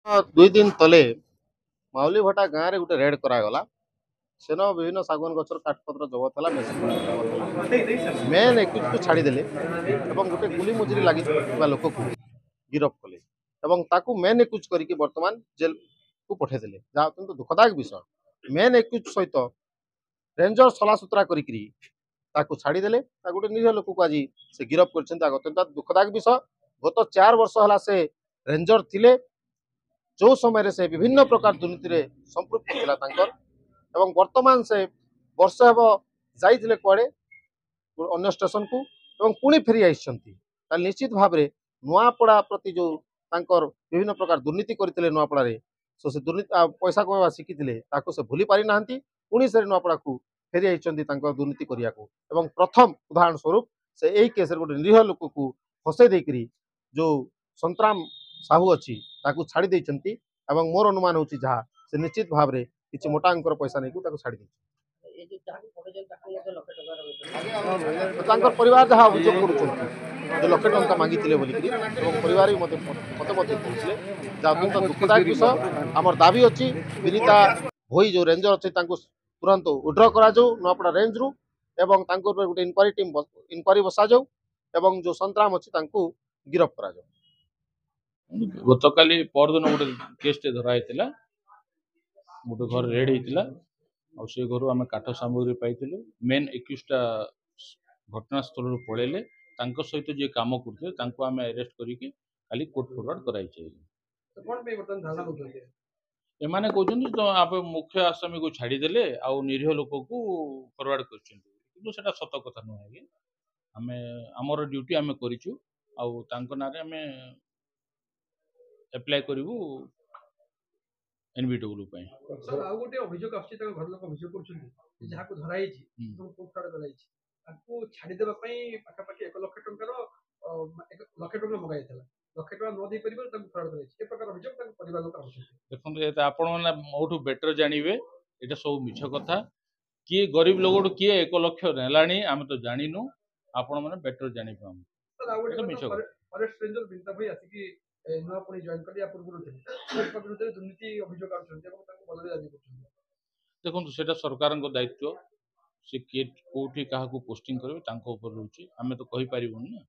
ଦୁଇ ଦିନ ତଳେ ମାଉଲିଭଟା ଗାଁରେ ଗୋଟେ ରେଡ୍ କରାଗଲା। ସେନ ବିଭିନ୍ନ ଶାଗୁଆନ ଗଛର କାଠପତ୍ର ଜବତ ହେଲା, ମେସିନ୍ ଜବତ ହେଲା। ମେନ୍ ଏକ୍ୟୁଜ୍କୁ ଛାଡ଼ିଦେଲେ ଏବଂ ଗୋଟେ ଗୁଲି ମଜୁରୀ ଲାଗିଥିବା ଲୋକକୁ ଗିରଫ କଲେ ଏବଂ ତାକୁ ମେନ୍ ଏକ୍ୟୁଜ୍ କରିକି ବର୍ତ୍ତମାନ ଜେଲକୁ ପଠାଇଦେଲେ, ଯାହା ଅତ୍ୟନ୍ତ ଦୁଃଖଦାୟକ ବିଷୟ। ମେନ୍ ଏକ୍ୟୁଜ୍ ସହିତ ରେଞ୍ଜର ସଲାସୁତରା କରିକିରି ତାକୁ ଛାଡ଼ିଦେଲେ। ତା ଗୋଟେ ନିରୀହ ଲୋକକୁ ଆଜି ସେ ଗିରଫ କରିଛନ୍ତି, ଅତ୍ୟନ୍ତ ଦୁଃଖଦାୟକ ବିଷୟ। ଗତ 4 ବର୍ଷ ହେଲା ସେ ରେଞ୍ଜର ଥିଲେ, जो समय से विभिन्न प्रकार दुर्नीति संपृक्त थिला तांकर एवं वर्तमान से वर्ष हेब जाइथिले कुआडे अन्य स्टेशन को एवं पुणी फेरी आइछंती। ताल निश्चित भाव में नुआपड़ा प्रति जो तांकर विभिन्न प्रकार दुर्नीति करथिले नुआपड़ा रे, सो से दुर्नीति पैसा कमावा शिखिथिले ताको से भूली पारि नाहंती। पुणी से नुआपड़ा को फेरी आइछंती तांकर दुर्नीति करिया को। एवं प्रथम उदाहरण स्वरूप से एई केस रे गोटे निरीह लोक को फसे देकरी जो संतराम साहू अच्छी ताकू छाड़ी देइछंती एवं मोर अनुमान होची जहा से निश्चित भाव में किछि मोटा अंकर पैसा नहीं को ताकू छाड़ी देइछ। तांकर परिवार जहा अभियोग करूछंती जो लक्ष टंका मांगिथिले बोलिकरी एवं परिवार भी मते कहले जा अत्यंत दुःखदायक विषय। हमर दाबी अछि विनीता भोई जो रेंजर अछि तांको तुरंत उड्र करा जो नुआपड़ा रेंज रु एवं तांको गोटे इनक्वारी बसा जाऊ एवं जो संतराम अछि तांको गिरफ्त करा जाऊ। गतकाली परदिन गोटे केसटे धराइला, गोटे घर रेड होता और से घर आम काठ सामग्री पाइलु। मेन एक्यूजटा घटनास्थल पलैले, सहित जी कम करते आम अरेस्ट करके खाली कोर्ट फरवर्ड कराई। एमाने कहते तो आप मुख्य आसामी को छाड़ीदे आउ निरीह लोक को फरवर्ड कर सत कथा नुहे। आम आमर ड्यूटी आम करूँ ना आम एप्लाई करू एनबीडब्ल्यू पे। सर आ गोटे अभियोग आछि त घर लोक अभियोग करछन्ती जहा को धराई छि तो कोठाड धराई छि ताको छाडी देबा पई पाटा पाटी 1 लाख टंकार 1 लाख टंका मगाइतला लाख टंका न दे परिबो ताको फ्रॉड धराई छि ए प्रकार अभियोग ताको परिवार लोक आछन्ती। देखो एता आपण ना मोठू बेटर जानिबे एटा सब मिछ कथा किए गरीब लोगोड किए 1 लाख नेलाणी हम तो जानिनु। आपण माने बेटर जानि पाम सर आ गोटे मिछ फॉरेस्ट रेंजर बिंता भाई आसी कि नुआ पुणी जॉइन करिया पूर्व थे विरुद्ध दुर्नीति अभियोग आछन्ती এবং ताको बदली दाबी करछन्ती। देखो सेटा सरकार दायित्व से किए कोठी काहा को पोस्टिंग करबे तांको ऊपर रहउची, हमें तो कहि परिबोनी ना।